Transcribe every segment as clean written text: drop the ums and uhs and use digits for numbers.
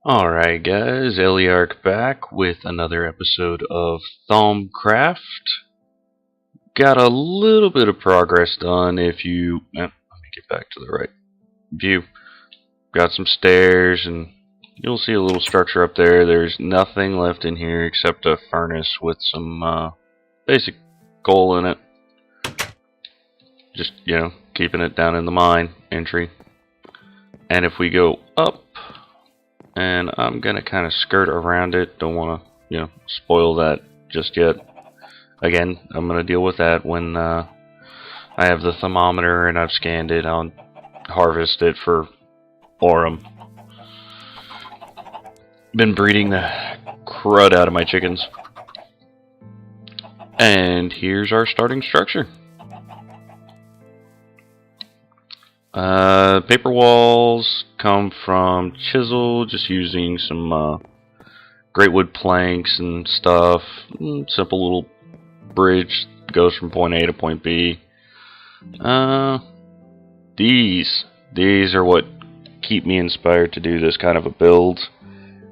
Alright guys, Eliarch back with another episode of Thaumcraft. Got a little bit of progress done if you... let me get back to the right view. Got some stairs and you'll see a little structure up there. There's nothing left in here except a furnace with some basic coal in it. Just, keeping it down in the mine entry. And if we go up, and I'm gonna kind of skirt around it. Don't want to, spoil that just yet. Again, I'm gonna deal with that when I have the thermometer and I've scanned it. I'll harvest it for Aurum. Been breeding the crud out of my chickens. And here's our starting structure. Paper walls come from chisel, just using some great wood planks and stuff. Simple little bridge goes from point A to point B. These are what keep me inspired to do this kind of a build.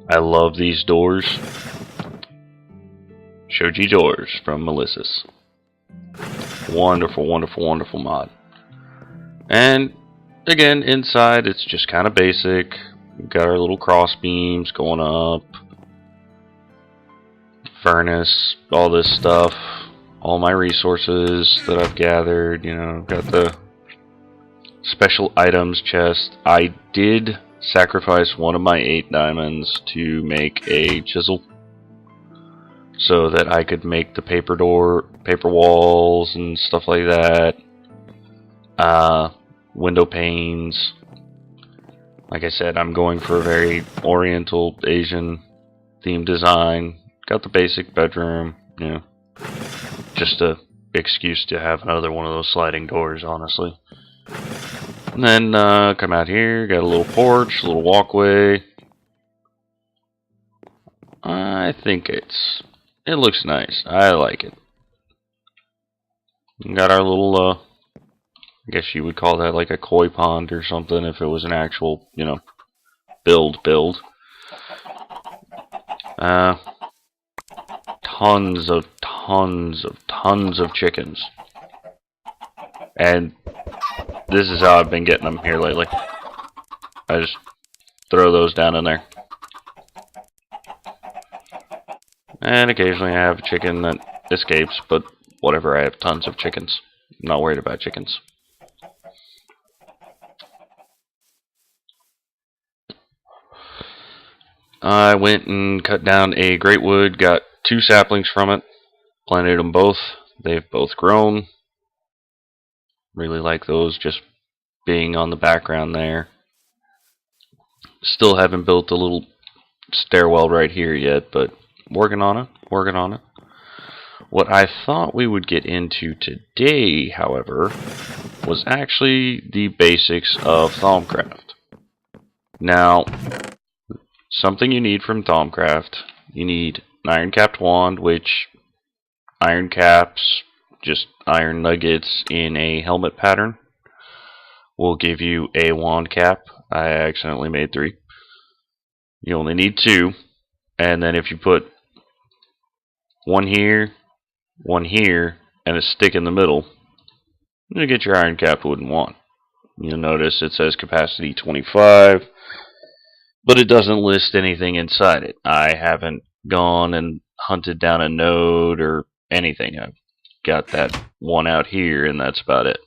I love these doors. Shoji doors from Melissa's. Wonderful, wonderful, wonderful mod. And again, inside it's just kind of basic. We've got our little cross beams going up, furnace, all this stuff, all my resources that I've gathered. Got the special items chest. I did sacrifice one of my 8 diamonds to make a chisel so that I could make the paper walls and stuff like that. Window panes. Like I said, I'm going for a very Oriental Asian themed design. Got the basic bedroom, just a excuse to have another one of those sliding doors, honestly. And then come out here, got a little porch, a little walkway. I think it looks nice. I like it. Got our little I guess you would call that like a koi pond or something if it was an actual, build. Tons of chickens. And this is how I've been getting them here lately. I just throw those down in there. And occasionally I have a chicken that escapes, but whatever, I have tons of chickens. I'm not worried about chickens. I went and cut down a great wood, got 2 saplings from it, planted them both. They've both grown. Really like those just being on the background there. Still haven't built a little stairwell right here yet, but working on it. What I thought we would get into today, however, was actually the basics of Thaumcraft. Now, something you need from Thaumcraft, you need an iron capped wand, which iron caps, just iron nuggets in a helmet pattern, will give you a wand cap. I accidentally made 3. You only need 2, and then if you put one here, and a stick in the middle, you get your iron capped wooden wand. You'll notice it says capacity 25. But it doesn't list anything inside it. I haven't gone and hunted down a node or anything. I've got that one out here, and that's about it.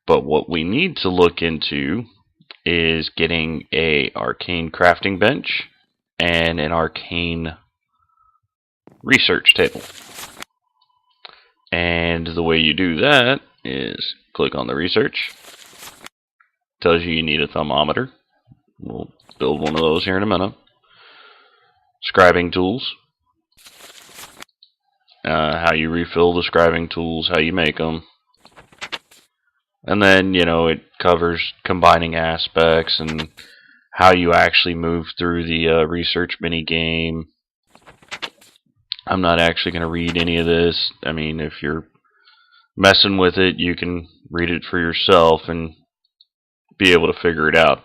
But what we need to look into is getting a arcane crafting bench and an arcane research table. And the way you do that is click on the research. Tells you need a thermometer. We'll build one of those here in a minute. Scribing tools. How you refill the scribing tools, how you make them. And then, it covers combining aspects and how you actually move through the research mini game. I'm not actually going to read any of this. I mean, if you're messing with it, you can read it for yourself and be able to figure it out.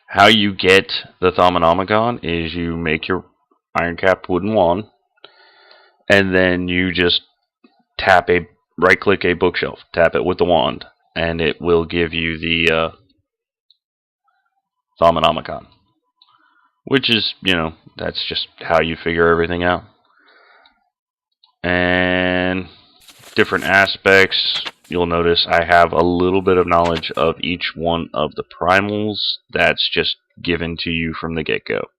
How you get the Thaumanomicon is you make your iron-capped wooden wand, and then you just right-click a bookshelf, tap it with the wand, and it will give you the Thaumanomicon. Which is, that's just how you figure everything out. And different aspects, you'll notice I have a little bit of knowledge of each one of the primals. That's just given to you from the get-go.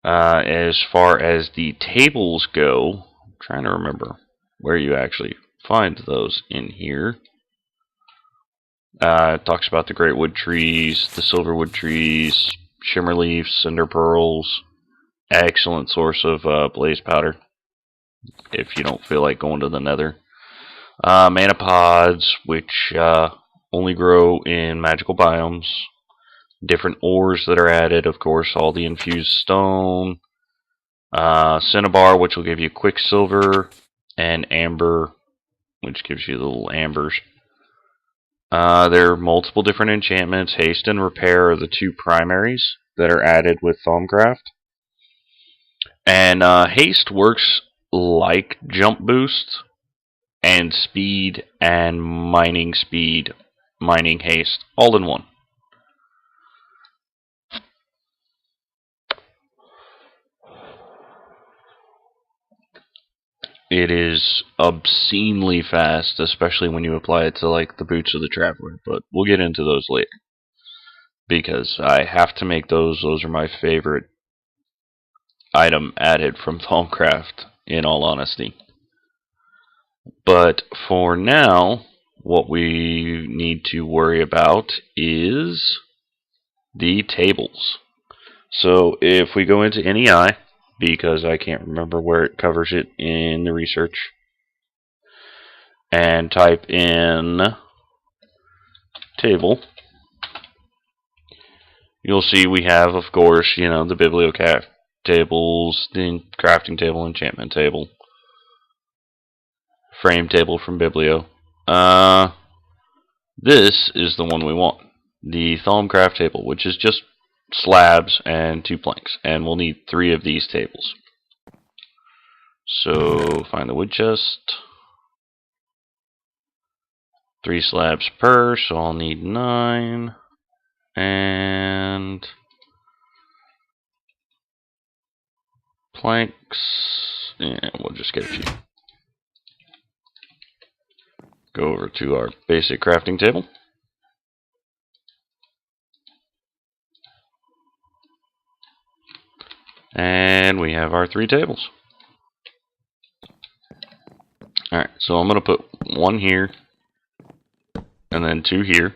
As far as the tables go, I'm trying to remember where you actually find those in here. It talks about the great wood trees, the silverwood trees, shimmerleaf, cinder pearls. Excellent source of blaze powder if you don't feel like going to the nether. Mana pods, which only grow in magical biomes. Different ores that are added, of course, all the infused stone. Cinnabar, which will give you quicksilver, and amber, which gives you the little ambers. There are multiple different enchantments. Haste and repair are the two primaries that are added with Thaumcraft. And haste works like jump boost and speed and mining haste, all in one. It is obscenely fast, especially when you apply it to like the boots of the traveler, but we'll get into those later. Because I have to make those. Those are my favorite item added from Thaumcraft, in all honesty. But for now, what we need to worry about is the tables. So if we go into NEI, because I can't remember where it covers it in the research, and type in table, you'll see we have, of course, the bibliocraft tables, the crafting table, enchantment table, frame table from Biblio. This is the one we want, the Thaumcraft table, which is just slabs and 2 planks, and we'll need 3 of these tables. So find the wood chest. 3 slabs per, so I'll need 9. And planks, and we'll just get a few. Go over to our basic crafting table. And we have our 3 tables. Alright, so I'm going to put 1 here, and then 2 here.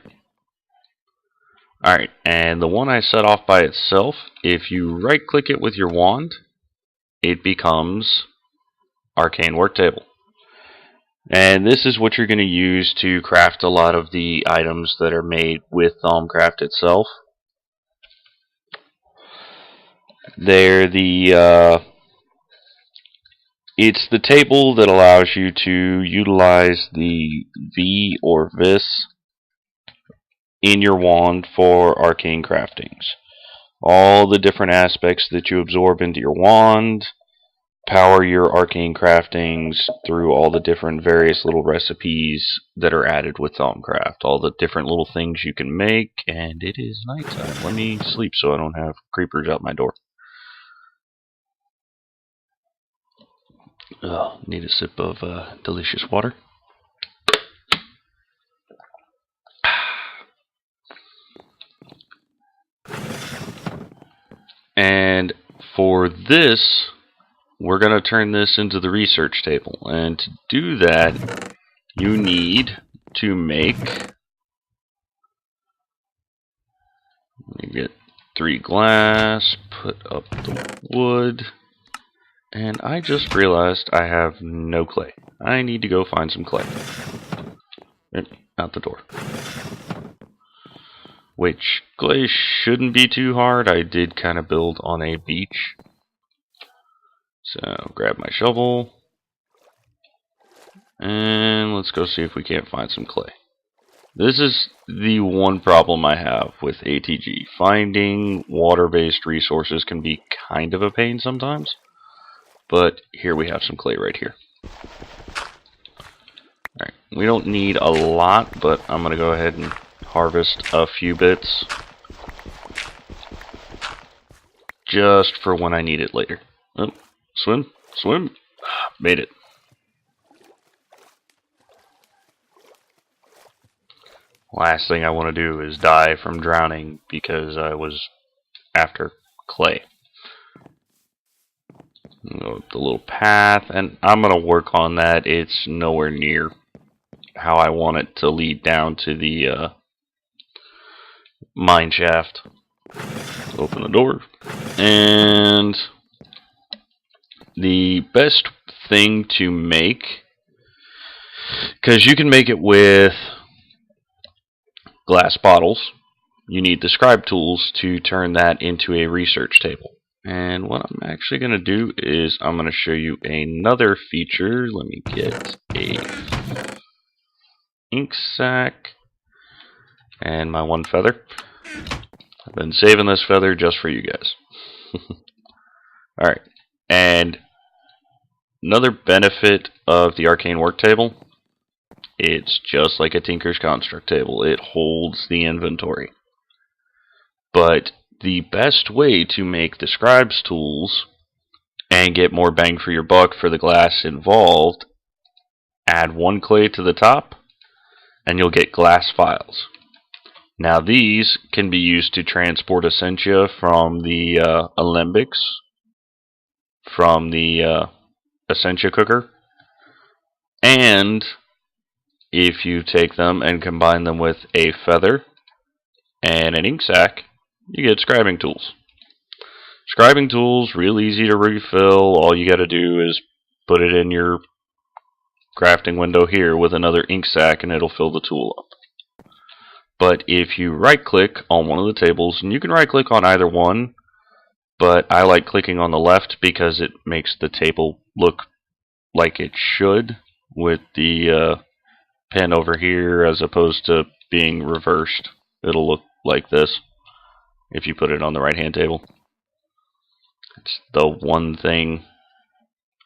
Alright, and the one I set off by itself, if you right click it with your wand, it becomes Arcane Work Table. And this is what you're going to use to craft a lot of the items that are made with Thaumcraft itself. They're it's the table that allows you to utilize the V or Vis in your wand for arcane craftings. All the different aspects that you absorb into your wand power your arcane craftings through all the different various little recipes that are added with Thaumcraft. All the different little things you can make, and it is nighttime. Let me sleep so I don't have creepers out my door. Need a sip of delicious water. And for this, we're going to turn this into the research table. And to do that, you need to make, let me get 3 glass, put up the wood, and I just realized I have no clay. I need to go find some clay. Out the door. Which, clay shouldn't be too hard. I did kind of build on a beach. So, grab my shovel. And let's go see if we can't find some clay. This is the one problem I have with ATG. Finding water-based resources can be kind of a pain sometimes. But here we have some clay right here. Alright, we don't need a lot, but I'm going to go ahead and harvest a few bits. Just for when I need it later. Oh, swim, swim. Made it. Last thing I want to do is die from drowning because I was after clay. Go up the little path, and I'm going to work on that. It's nowhere near how I want it to lead down to the mine shaft. Open the door. And the best thing to make, because you can make it with glass bottles, you need the scribe tools to turn that into a research table. And what I'm actually going to do is I'm going to show you another feature. Let me get a ink sac and my one feather. I've been saving this feather just for you guys. Alright, and another benefit of the arcane work table, it's just like a Tinker's Construct table. It holds the inventory. But the best way to make the scribe's tools and get more bang for your buck for the glass involved, add one clay to the top and you'll get glass files. Now these can be used to transport essentia from the alembics, from the essentia cooker, and if you take them and combine them with a feather and an ink sac, you get scribing tools. Scribing tools, real easy to refill. All you got to do is put it in your crafting window here with another ink sac and it'll fill the tool up. But if you right click on one of the tables, and you can right click on either one, but I like clicking on the left because it makes the table look like it should with the pen over here as opposed to being reversed. It'll look like this if you put it on the right hand table. It's the one thing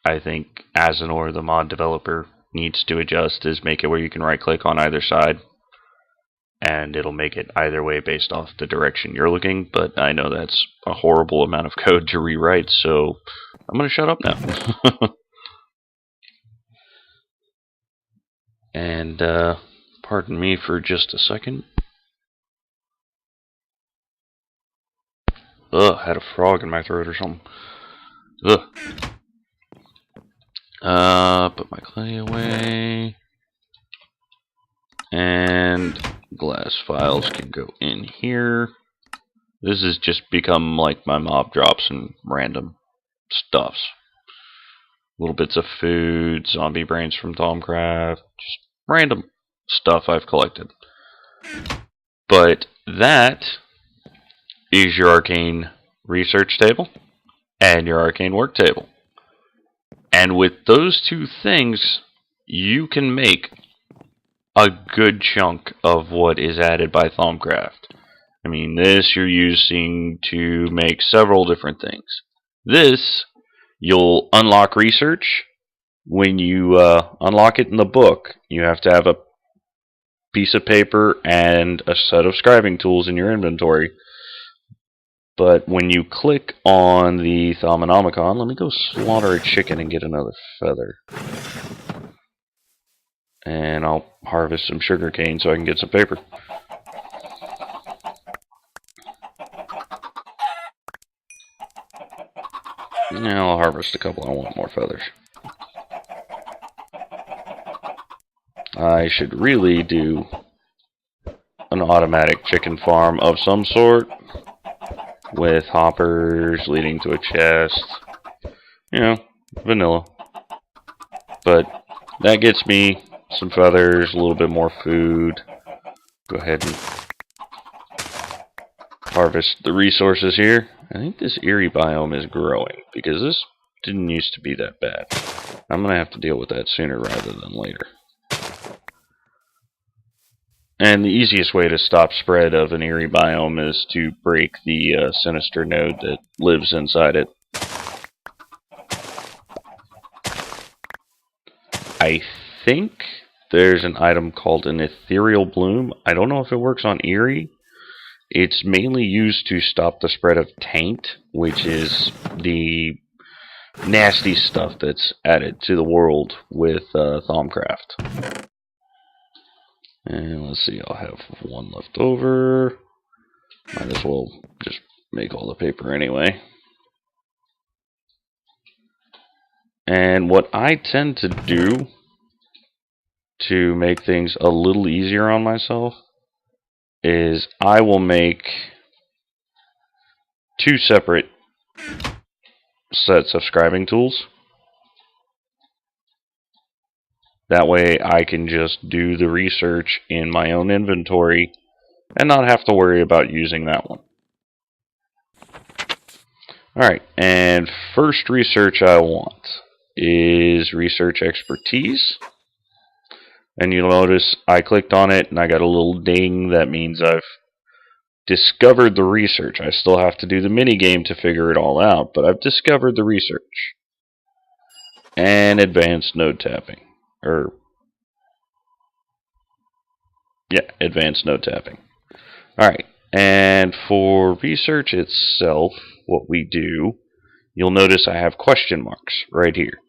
I think Asinor, the mod developer, needs to adjust, is make it where you can right click on either side and it'll make it either way based off the direction you're looking, but I know that's a horrible amount of code to rewrite, so I'm going to shut up now. And pardon me for just a second. Ugh, had a frog in my throat or something. Ugh. Put my clay away. And glass files can go in here. This has just become like my mob drops and random stuffs. Little bits of food, zombie brains from Thaumcraft, just random stuff I've collected. But that is your arcane research table and your arcane work table. And with those two things, you can make a good chunk of what is added by Thaumcraft. I mean, this you're using to make several different things. This, you'll unlock research. When you unlock it in the book, you have to have a piece of paper and a set of scribing tools in your inventory. But when you click on the Thaumonomicon, let me go slaughter a chicken and get another feather. And I'll harvest some sugar cane so I can get some paper. Now I'll harvest a couple. I want more feathers. I should really do an automatic chicken farm of some sort with hoppers leading to a chest. You know, vanilla. But that gets me some feathers, a little bit more food. Go ahead and harvest the resources here. I think this eerie biome is growing because this didn't used to be that bad. I'm going to have to deal with that sooner rather than later. And the easiest way to stop spread of an eerie biome is to break the sinister node that lives inside it. I think there's an item called an ethereal bloom. I don't know if it works on eerie. It's mainly used to stop the spread of taint, which is the nasty stuff that's added to the world with Thaumcraft. And let's see, I'll have one left over. Might as well just make all the paper anyway. And what I tend to do to make things a little easier on myself is I will make 2 separate sets of scribing tools. That way I can just do the research in my own inventory and not have to worry about using that one. Alright, and first research I want is research expertise. And you'll notice I clicked on it and I got a little ding. That means I've discovered the research. I still have to do the mini game to figure it all out, but I've discovered the research. And advanced node tapping. Advanced node tapping. Alright, and for research itself, what we do, you'll notice I have question marks right here.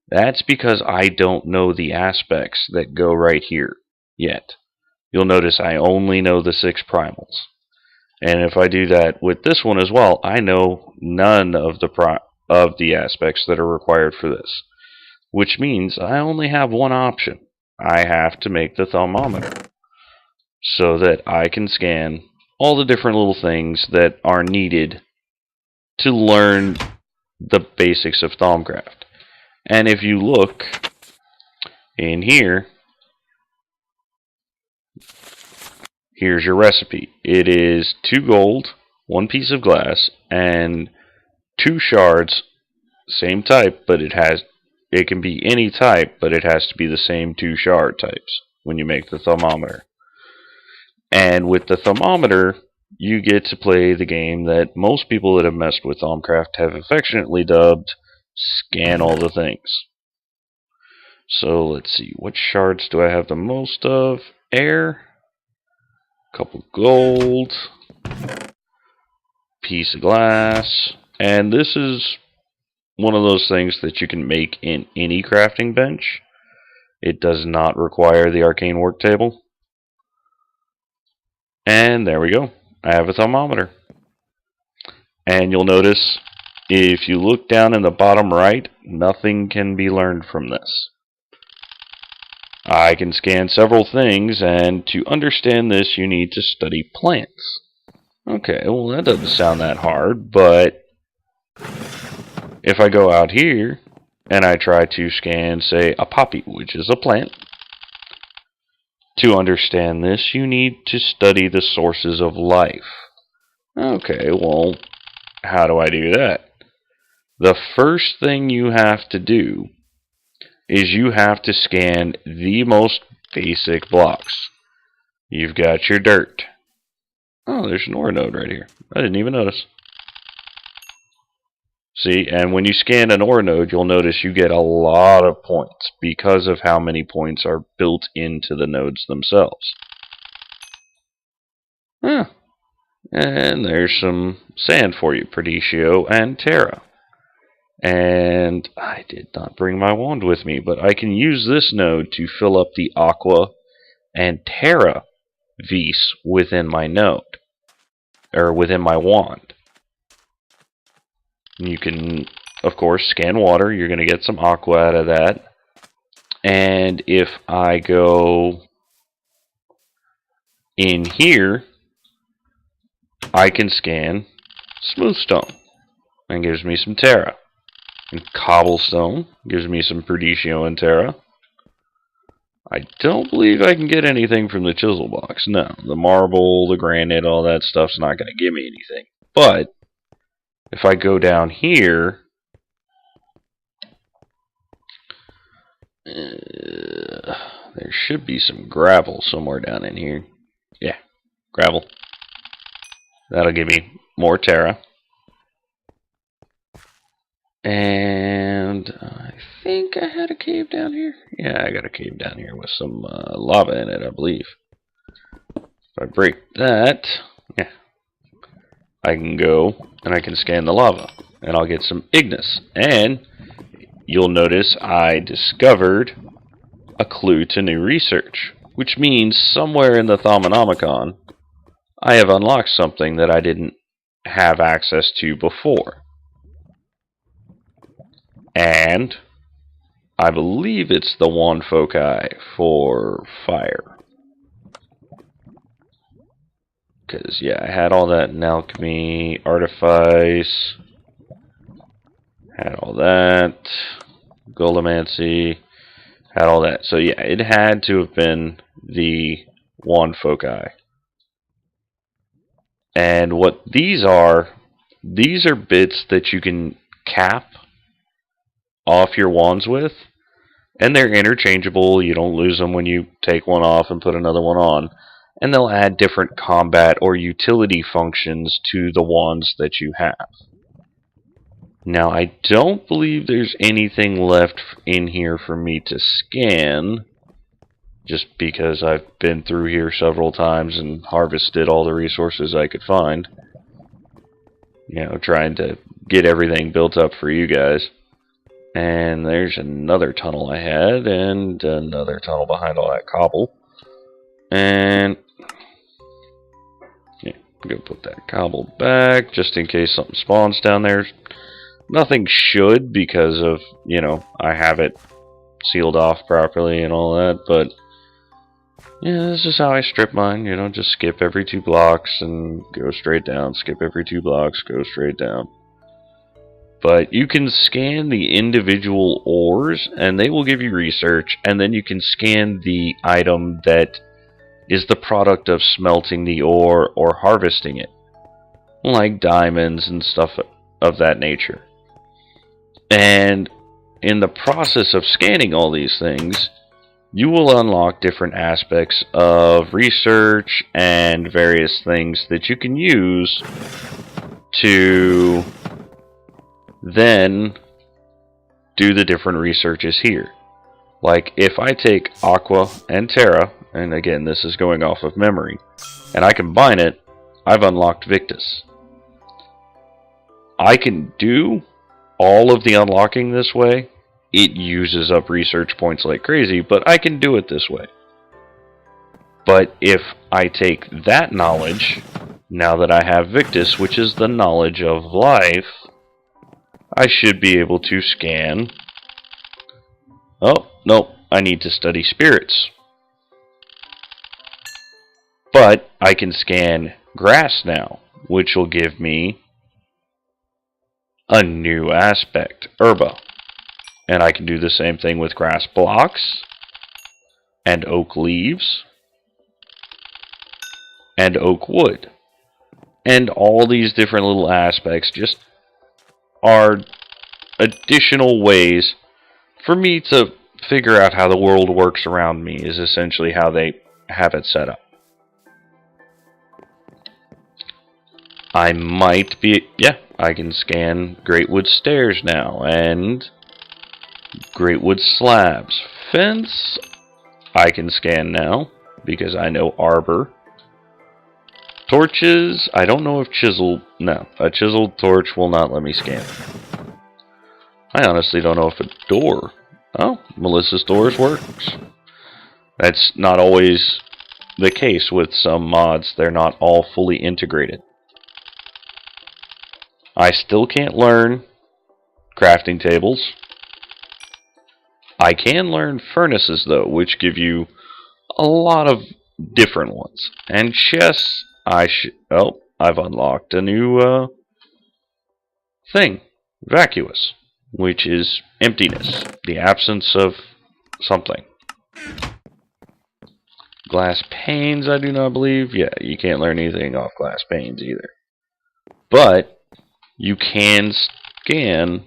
That's because I don't know the aspects that go right here yet. You'll notice I only know the 6 primals. And if I do that with this one as well, I know none of the aspects that are required for this. Which means I only have one option. I have to make the thermometer so that I can scan all the different little things that are needed to learn the basics of Thaumcraft. And if you look in here, here's your recipe. It is 2 gold, 1 piece of glass, and 2 shards, same type, but it can be any type, but it has to be the same 2 shard types when you make the thermometer. And with the thermometer, you get to play the game that most people that have messed with Thaumcraft have affectionately dubbed scan all the things. So let's see, what shards do I have the most of? Air, couple gold, piece of glass, and this is one of those things that you can make in any crafting bench. It does not require the arcane work table. And there we go. I have a thermometer. And you'll notice if you look down in the bottom right, nothing can be learned from this. I can scan several things, and to understand this, you need to study plants. Okay, well that doesn't sound that hard, but if I go out here and I try to scan, say, a poppy, which is a plant, to understand this, you need to study the sources of life. Okay, well, how do I do that? The first thing you have to do is you have to scan the most basic blocks. You've got your dirt. Oh, there's an ore node right here. I didn't even notice. See, and when you scan an ore node, you'll notice you get a lot of points because of how many points are built into the nodes themselves. And there's some sand for you, Perdicio and Terra. And I did not bring my wand with me, but I can use this node to fill up the Aqua and Terra vis within my node, or within my wand. You can, of course, scan water. You're going to get some Aqua out of that. And if I go in here, I can scan Smoothstone, and gives me some Terra. And Cobblestone gives me some Perdicio and Terra. I don't believe I can get anything from the chisel box. No, the marble, the granite, all that stuff's not going to give me anything. But if I go down here, there should be some gravel somewhere down in here. Yeah, gravel. That'll give me more Terra. And I think I had a cave down here. Yeah, I got a cave down here with some lava in it, I believe. If I break that, yeah, I can go and I can scan the lava. And I'll get some Ignis. And you'll notice I discovered a clue to new research. Which means somewhere in the Thaumonomicon, I have unlocked something that I didn't have access to before. And I believe it's the wand foci for fire. Because, yeah, I had all that in alchemy, artifice, had all that, golemancy, had all that. So, yeah, it had to have been the wand foci. And what these are bits that you can cap off your wands with, and they're interchangeable. You don't lose them when you take one off and put another one on, and they'll add different combat or utility functions to the wands that you have. Now, I don't believe there's anything left in here for me to scan, just because I've been through here several times and harvested all the resources I could find. You know, trying to get everything built up for you guys. And there's another tunnel I had, and another tunnel behind all that cobble. And yeah, I'm gonna put that cobble back just in case something spawns down there. Nothing should, because of, you know, I have it sealed off properly and all that, but yeah, this is how I strip mine, you know, just skip every 2 blocks and go straight down, skip every 2 blocks, go straight down. But you can scan the individual ores, and they will give you research, and then you can scan the item that is the product of smelting the ore or harvesting it, like diamonds and stuff of that nature. And in the process of scanning all these things, you will unlock different aspects of research and various things that you can use to then do the different researches here. Like if I take Aqua and Terra, and again this is going off of memory, and I combine it, I've unlocked Victus. I can do all of the unlocking this way. It uses up research points like crazy, but I can do it this way. But if I take that knowledge, now that I have Victus, which is the knowledge of life, I should be able to scan. Oh, no, I need to study spirits. But I can scan grass now, which will give me a new aspect, herba. And I can do the same thing with grass blocks, and oak leaves, and oak wood. And all these different little aspects just are additional ways for me to figure out how the world works around me, is essentially how they have it set up. I might be, yeah, I can scan great wood stairs now, and great wood slabs. Fence, I can scan now, because I know arbor. Torches, I don't know if a chiseled torch will not let me scan. I honestly don't know if a door, oh, Melissa's doors works. That's not always the case with some mods, they're not all fully integrated. I still can't learn crafting tables. I can learn furnaces though, which give you a lot of different ones. And chests, I've unlocked a new thing, vacuous, which is emptiness, the absence of something. Glass panes, I do not believe. Yeah, you can't learn anything off glass panes either. But you can scan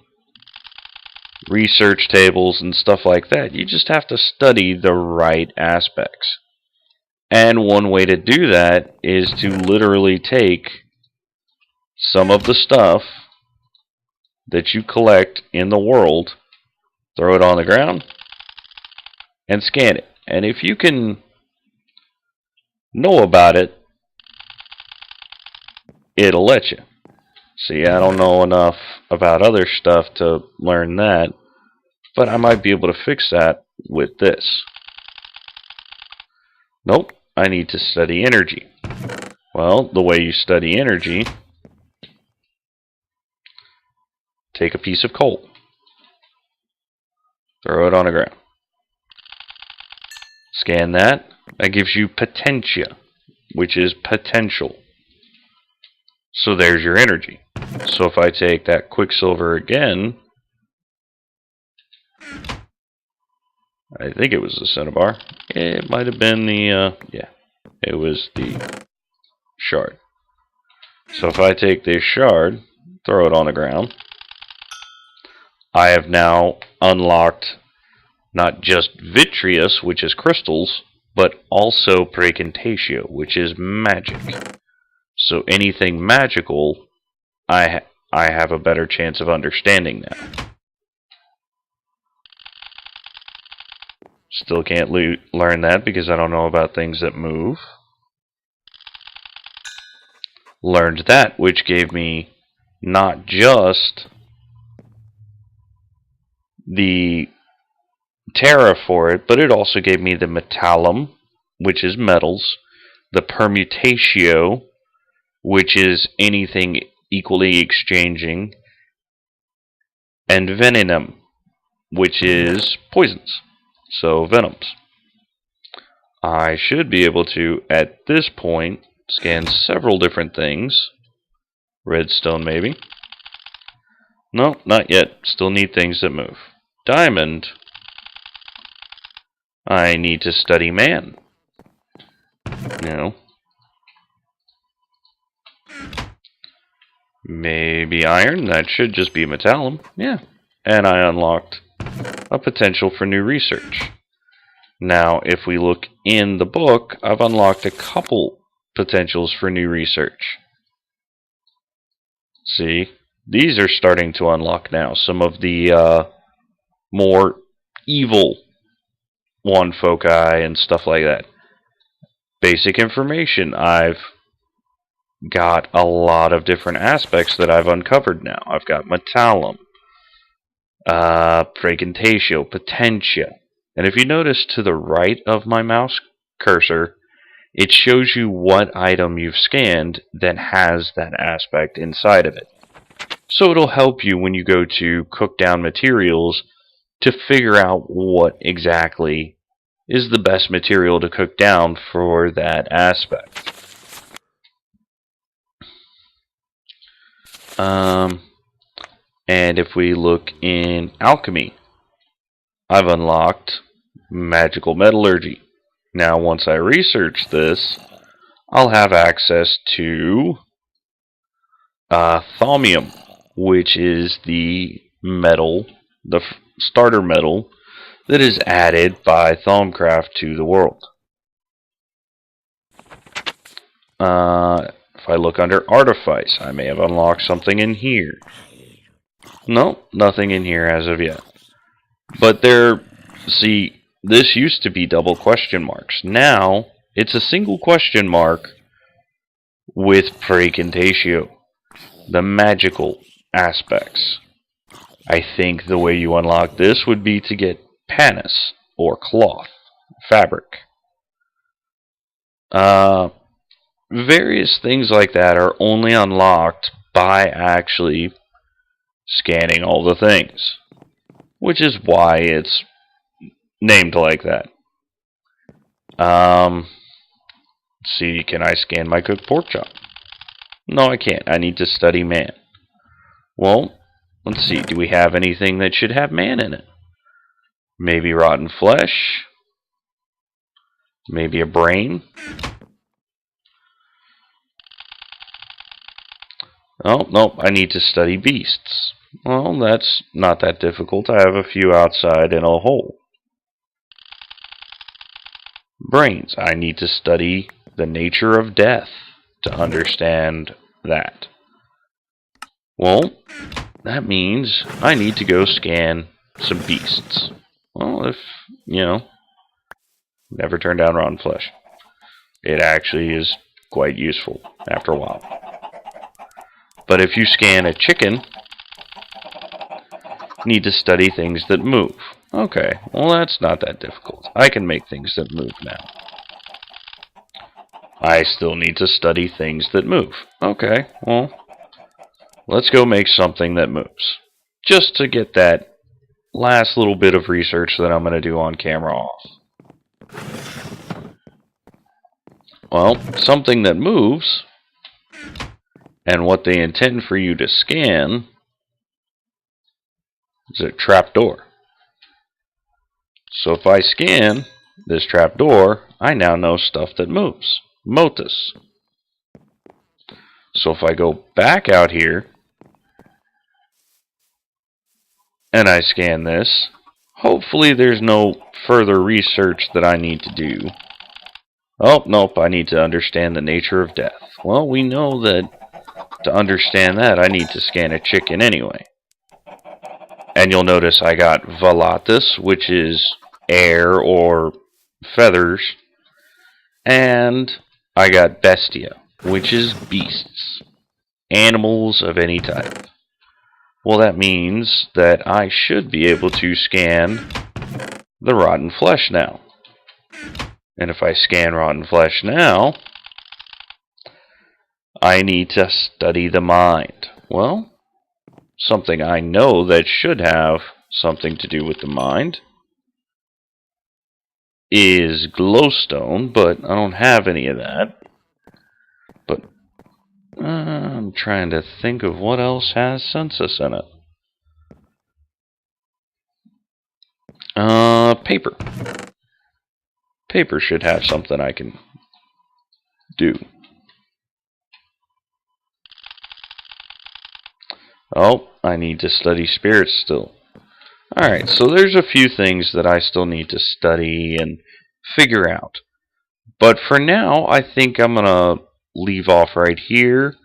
research tables and stuff like that. You just have to study the right aspects. And one way to do that is to literally take some of the stuff that you collect in the world, throw it on the ground, and scan it. And if you can know about it, it'll let you. See, I don't know enough about other stuff to learn that, but I might be able to fix that with this. Nope, I need to study energy. Well, the way you study energy, take a piece of coal, throw it on the ground, scan that. That gives you potentia, which is potential. So there's your energy. So if I take that quicksilver again, I think it was the cinnabar. It might have been the, yeah, it was the shard. So if I take this shard, throw it on the ground, I have now unlocked not just vitreous, which is crystals, but also precantatio, which is magic. So anything magical, I have a better chance of understanding now. Still can't learn that because I don't know about things that move. Learned that, which gave me not just the terra for it, but it also gave me the metallum, which is metals, the permutatio, which is anything equally exchanging, and venenum, which is poisons, so venoms. I should be able to, at this point, scan several different things. Redstone, maybe. No, not yet. Still need things that move. Diamond. I need to study man. No. Maybe iron. That should just be metallum. Yeah. And I unlocked a potential for new research. Now, if we look in the book, I've unlocked a couple potentials for new research. See? These are starting to unlock now. Some of the more evil one foci and stuff like that. Basic information. I've got a lot of different aspects that I've uncovered now. I've got metallum, precantatio, potentia. And if you notice to the right of my mouse cursor, it shows you what item you've scanned that has that aspect inside of it. So it'll help you when you go to cook down materials to figure out what exactly is the best material to cook down for that aspect. And if we look in alchemy, I've unlocked magical metallurgy. Now once I research this, I'll have access to thaumium, which is the metal, the starter metal that is added by Thaumcraft to the world. If I look under artifice, I may have unlocked something in here. No, nothing in here as of yet. But see, this used to be double question marks. Now, it's a single question mark with precantatio, the magical aspects. I think the way you unlock this would be to get panis, or cloth, fabric. Various things like that are only unlocked by actually scanning all the things, which is why it's named like that. See, can I scan my cooked pork chop? No, I can't. I need to study man. Well, let's see. Do we have anything that should have man in it? Maybe rotten flesh? Maybe a brain? Oh, nope. I need to study beasts. Well, that's not that difficult. I have a few outside in a hole. brains. I need to study the nature of death to understand that. Well, that means I need to go scan some beasts. Well, if, never turn down rotten flesh. It actually is quite useful after a while. But if you scan a chicken, need to study things that move. Okay, well that's not that difficult. I can make things that move now. I still need to study things that move. Okay, well, let's go make something that moves. Just to get that last little bit of research that I'm going to do on camera off. Well, something that moves, and what they intend for you to scan, is a trapdoor. So if I scan this trapdoor, I now know stuff that moves. Motus. So if I go back out here, and I scan this, hopefully there's no further research that I need to do. Oh, nope, I need to understand the nature of death. Well, we know that to understand that, I need to scan a chicken anyway. And you'll notice I got volatus, which is air or feathers, and I got bestia, which is beasts, animals of any type. Well, that means that I should be able to scan the rotten flesh now. And if I scan rotten flesh now, I need to study the mind. Well, something I know that should have something to do with the mind is glowstone, but I don't have any of that. But I'm trying to think of what else has census in it. Paper. Paper should have something I can do. Oh, I need to study spirits still. Alright, so there's a few things that I still need to study and figure out. But for now, I think I'm going to leave off right here,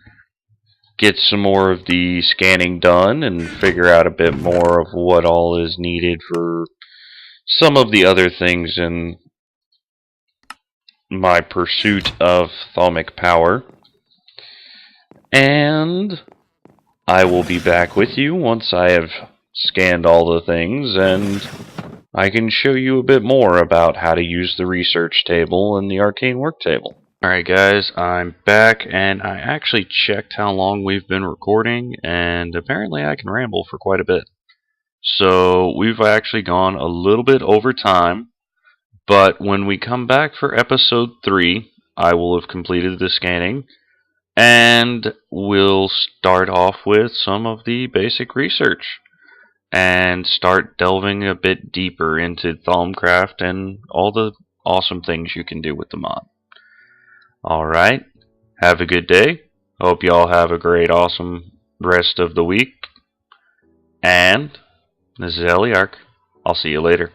get some more of the scanning done, and figure out a bit more of what all is needed for some of the other things in my pursuit of Thalmic power. And I will be back with you once I have scanned all the things, and I can show you a bit more about how to use the research table and the arcane work table. Alright guys, I'm back, and I actually checked how long we've been recording, and apparently I can ramble for quite a bit. So we've actually gone a little bit over time, but when we come back for episode 3, I will have completed the scanning, and we'll start off with some of the basic research and start delving a bit deeper into Thaumcraft and all the awesome things you can do with the mod. Alright, have a good day. Hope you all have a great, awesome rest of the week. And this is Eliarch. I'll see you later.